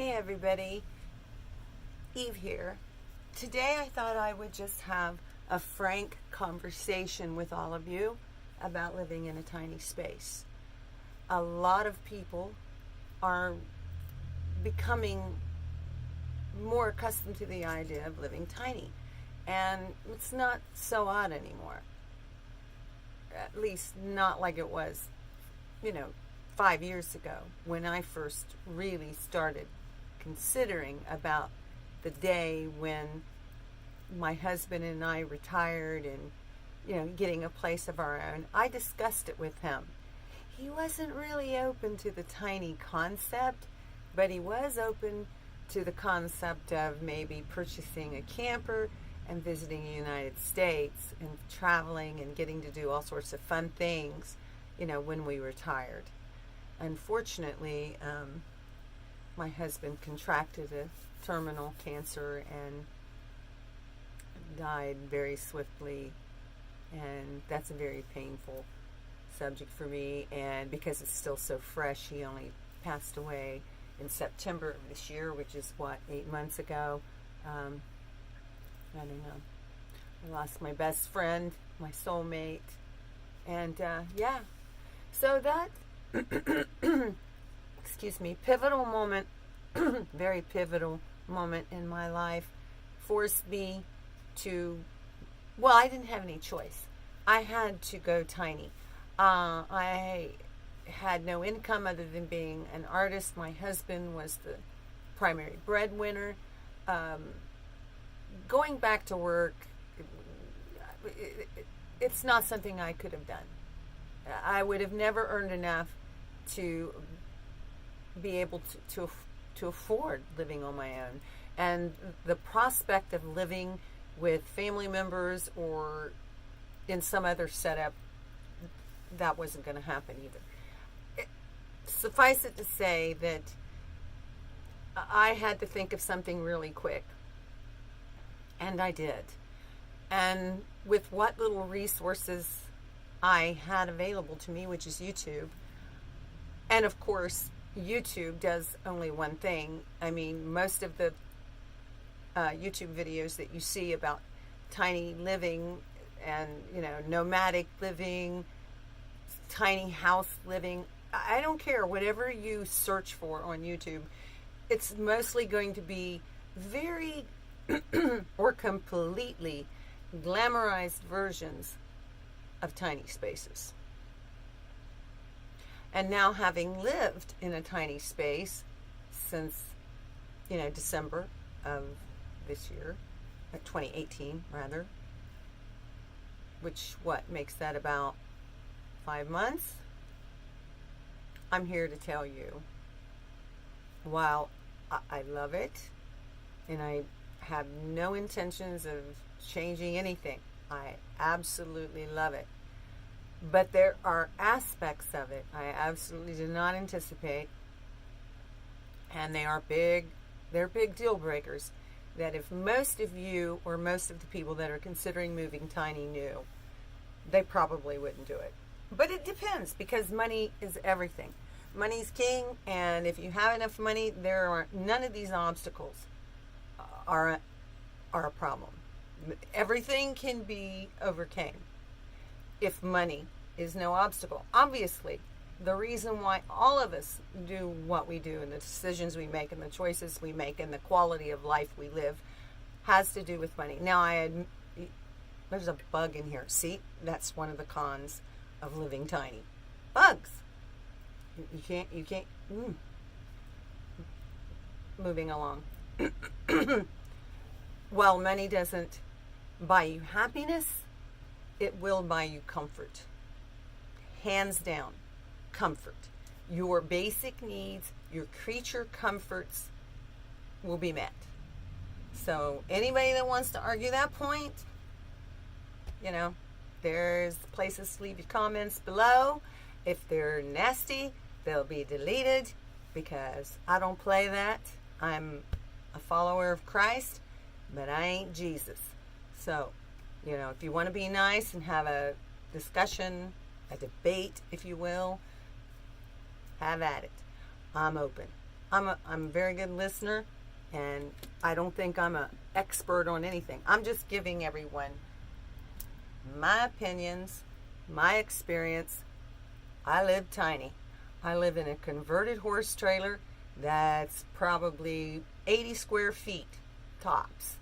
Hey everybody, Eve here. Today I thought I would just have a frank conversation with all of you about living in a tiny space. A lot of people are becoming more accustomed to the idea of living tiny, and it's not so odd anymore. At least not like it was, 5 years ago when I first really started considering about the day when my husband and I retired and getting a place of our own. I discussed it with him. He wasn't really open to the tiny concept, but he was open to the concept of maybe purchasing a camper and visiting the United States and traveling and getting to do all sorts of fun things, when we retired. Unfortunately, my husband contracted a terminal cancer and died very swiftly, and that's a very painful subject for me. And because it's still so fresh, he only passed away in September of this year, which is 8 months ago. I don't know. I lost my best friend, my soulmate, and so that pivotal moment, very pivotal moment in my life, forced me to, I didn't have any choice. I had to go tiny. I had no income other than being an artist. My husband was the primary breadwinner. Going back to work, it's not something I could have done. I would have never earned enough to be able to afford living on my own. And the prospect of living with family members or in some other setup, that wasn't going to happen either. Suffice it to say that I had to think of something really quick. And I did. And with what little resources I had available to me, which is YouTube. And of course, YouTube does only one thing. I mean, most of the YouTube videos that you see about tiny living and, nomadic living, tiny house living, I don't care. Whatever you search for on YouTube, it's mostly going to be very or completely glamorized versions of tiny spaces. And now, having lived in a tiny space since, December of this year, 2018 rather, which makes that about 5 months, I'm here to tell you, while I love it and I have no intentions of changing anything, I absolutely love it. But there are aspects of it I absolutely did not anticipate, and they're big deal breakers that if most of you or most of the people that are considering moving tiny knew, they probably wouldn't do it. But it depends, because money is everything. Money's king, and if you have enough money, there are none of these obstacles are a problem. Everything can be overcame if money is no obstacle. Obviously, the reason why all of us do what we do and the decisions we make and the choices we make and the quality of life we live has to do with money. Now, there's a bug in here. See, that's one of the cons of living tiny. Bugs. You can't. Moving along. While money doesn't buy you happiness, it will buy you comfort. Hands down, comfort. Your basic needs, your creature comforts will be met. So anybody that wants to argue that point, there's places to leave your comments below. If they're nasty, they'll be deleted, because I don't play that. I'm a follower of Christ, but I ain't Jesus. So, if you want to be nice and have a discussion, a debate, if you will, have at it. I'm open. I'm a very good listener, and I don't think I'm an expert on anything. I'm just giving everyone my opinions, my experience. I live tiny. I live in a converted horse trailer that's probably 80 square feet, tops.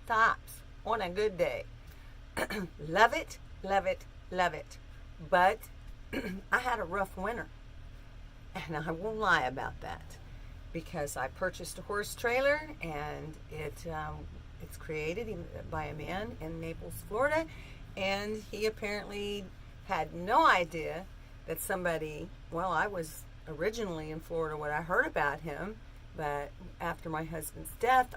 Tops, on a good day. Love it, love it, love it. But I had a rough winter, and I won't lie about that, because I purchased a horse trailer, and it's created by a man in Naples, Florida, and he apparently had no idea that somebody, well, I was originally in Florida when I heard about him, but after my husband's death,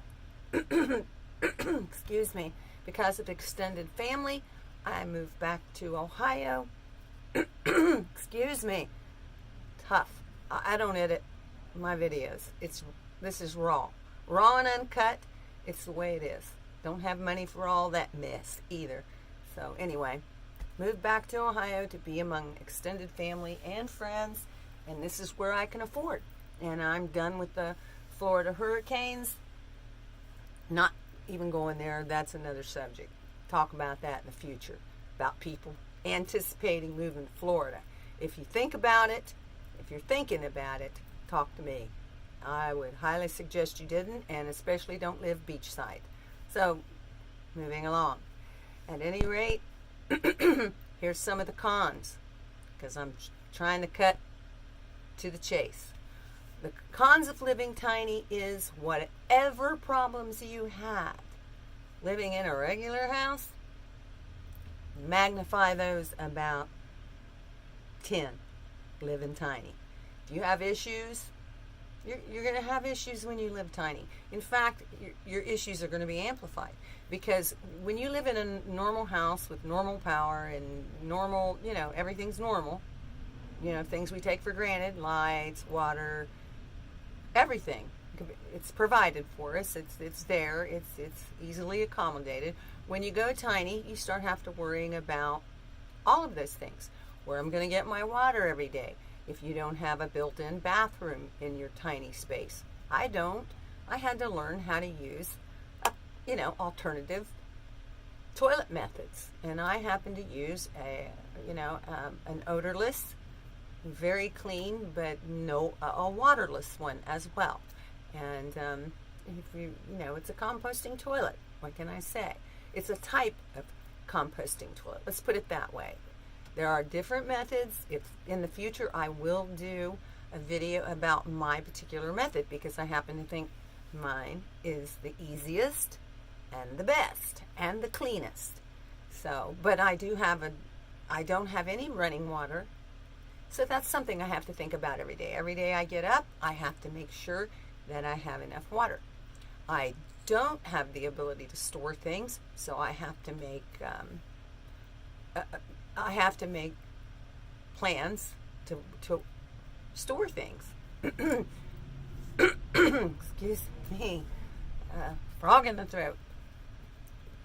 excuse me, because of extended family, I moved back to Ohio. Excuse me. Tough. I don't edit my videos. This is raw. Raw and uncut. It's the way it is. Don't have money for all that mess either. So anyway, moved back to Ohio to be among extended family and friends, and this is where I can afford. And I'm done with the Florida hurricanes. Not even going there. That's another subject. Talk about that in the future, about people anticipating moving to Florida. If you think about it, if you're thinking about it, talk to me. I would highly suggest you didn't, and especially don't live beachside. So, moving along. At any rate, here's some of the cons, because I'm trying to cut to the chase. The cons of living tiny is whatever problems you have living in a regular house, magnify those about 10 living tiny. If you have issues, you're going to have issues when you live tiny. In fact, your issues are going to be amplified, because when you live in a normal house with normal power and normal, everything's normal, things we take for granted, lights, water, everything, it's provided for us. It's there. It's easily accommodated. When you go tiny, you start have to worrying about all of those things. Where I'm going to get my water every day. If you don't have a built-in bathroom in your tiny space, I don't. I had to learn how to use, alternative toilet methods, and I happen to use an odorless, very clean, but a waterless one as well. And if it's a composting toilet. What can I say? It's a type of composting toilet. Let's put it that way. There are different methods. If in the future I will do a video about my particular method, because I happen to think mine is the easiest and the best and the cleanest. So, but I don't have any running water. So that's something I have to think about every day. Every day I get up, I have to make sure that I have enough water. I don't have the ability to store things, so I have to make plans to store things. Excuse me, frog in the throat.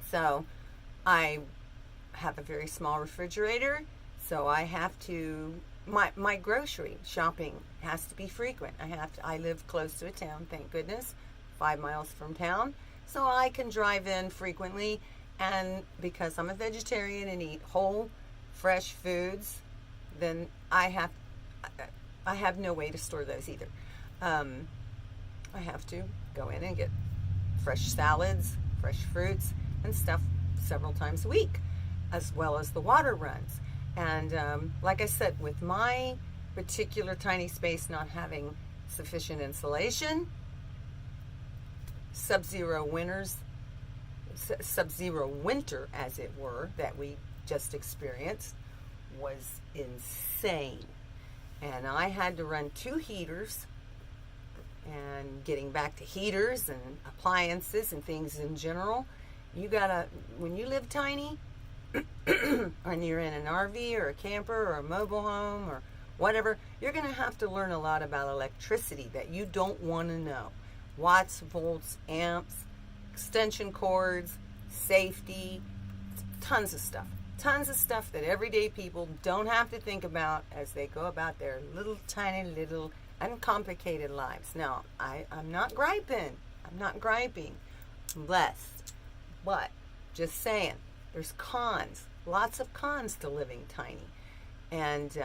So I have a very small refrigerator, so I have to, my grocery shopping has to be frequent. I live close to a town, thank goodness, 5 miles from town, so I can drive in frequently. And because I'm a vegetarian and eat whole, fresh foods, then I have no way to store those either. I have to go in and get fresh salads, fresh fruits, and stuff several times a week, as well as the water runs. And like I said, with my particular tiny space not having sufficient insulation, sub-zero winter, as it were, that we just experienced, was insane. And I had to run 2 heaters, and getting back to heaters and appliances and things in general, when you live tiny, and you're in an RV or a camper or a mobile home or whatever, you're going to have to learn a lot about electricity that you don't want to know. Watts, volts, amps, extension cords, safety, tons of stuff. Tons of stuff that everyday people don't have to think about as they go about their little tiny little uncomplicated lives. Now, I'm not griping. I'm not griping. I'm blessed. But, just saying, there's cons. Lots of cons to living tiny. And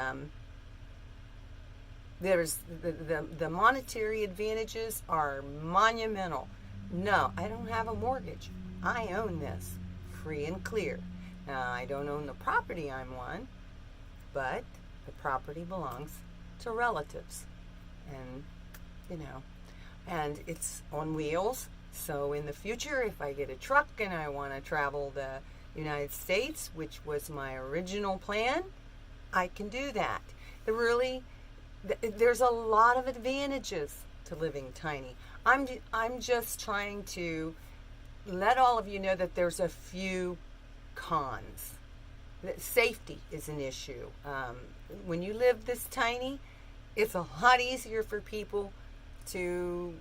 there's the monetary advantages are monumental. No, I don't have a mortgage. I own this, free and clear. Now, I don't own the property I'm on, but the property belongs to relatives. And, and it's on wheels. So in the future, if I get a truck and I want to travel the United States, which was my original plan, I can do that. There's a lot of advantages to living tiny. I'm just trying to let all of you know that there's a few cons. Safety is an issue. When you live this tiny, it's a lot easier for people to,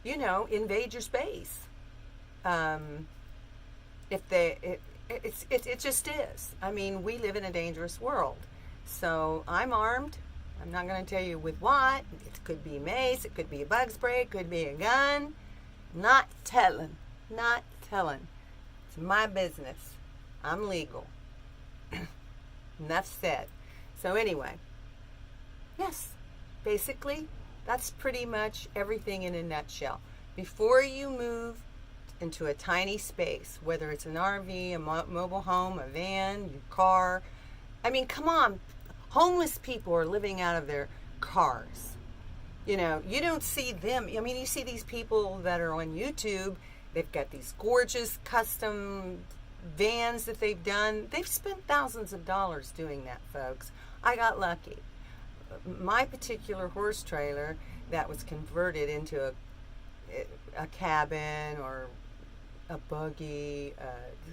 invade your space. It just is. I mean, we live in a dangerous world. So I'm armed. I'm not going to tell you with what. It could be mace. It could be a bug spray. It could be a gun. Not telling. Not telling. It's my business. I'm legal. Enough said. So anyway, yes, basically, that's pretty much everything in a nutshell. Before you move into a tiny space, whether it's an RV, a mobile home, a van, your car, I mean, come on. Homeless people are living out of their cars. You don't see them. I mean, you see these people that are on YouTube. They've got these gorgeous custom vans that they've done. They've spent thousands of dollars doing that, folks. I got lucky. My particular horse trailer that was converted into a cabin or a buggy,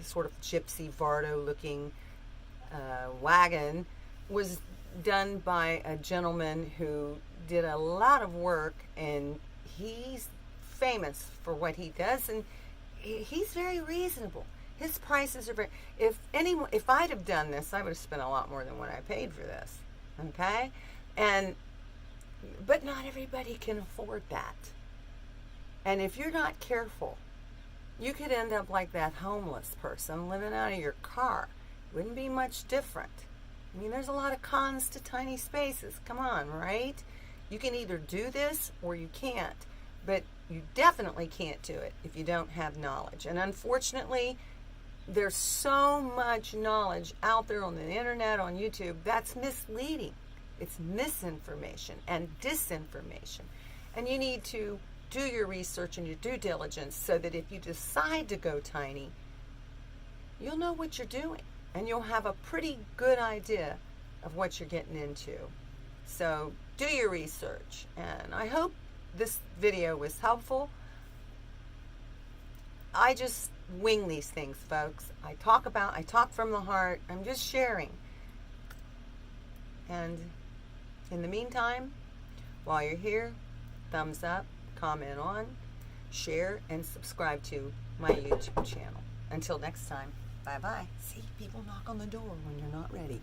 sort of gypsy Vardo looking wagon, was done by a gentleman who did a lot of work, and he's famous for what he does, and he's very reasonable. His prices are very. If I'd have done this, I would have spent a lot more than what I paid for this. Okay, but not everybody can afford that. And if you're not careful, you could end up like that homeless person living out of your car. Wouldn't be much different. I mean, there's a lot of cons to tiny spaces. Come on, right? You can either do this or you can't. But you definitely can't do it if you don't have knowledge. And unfortunately, there's so much knowledge out there on the internet, on YouTube, that's misleading. It's misinformation and disinformation. And you need to do your research and your due diligence so that if you decide to go tiny, you'll know what you're doing. And you'll have a pretty good idea of what you're getting into. So do your research. And I hope this video was helpful. I just wing these things, folks. I talk from the heart. I'm just sharing. And in the meantime, while you're here, thumbs up, comment on, share, and subscribe to my YouTube channel. Until next time, bye-bye. See, people knock on the door when you're not ready.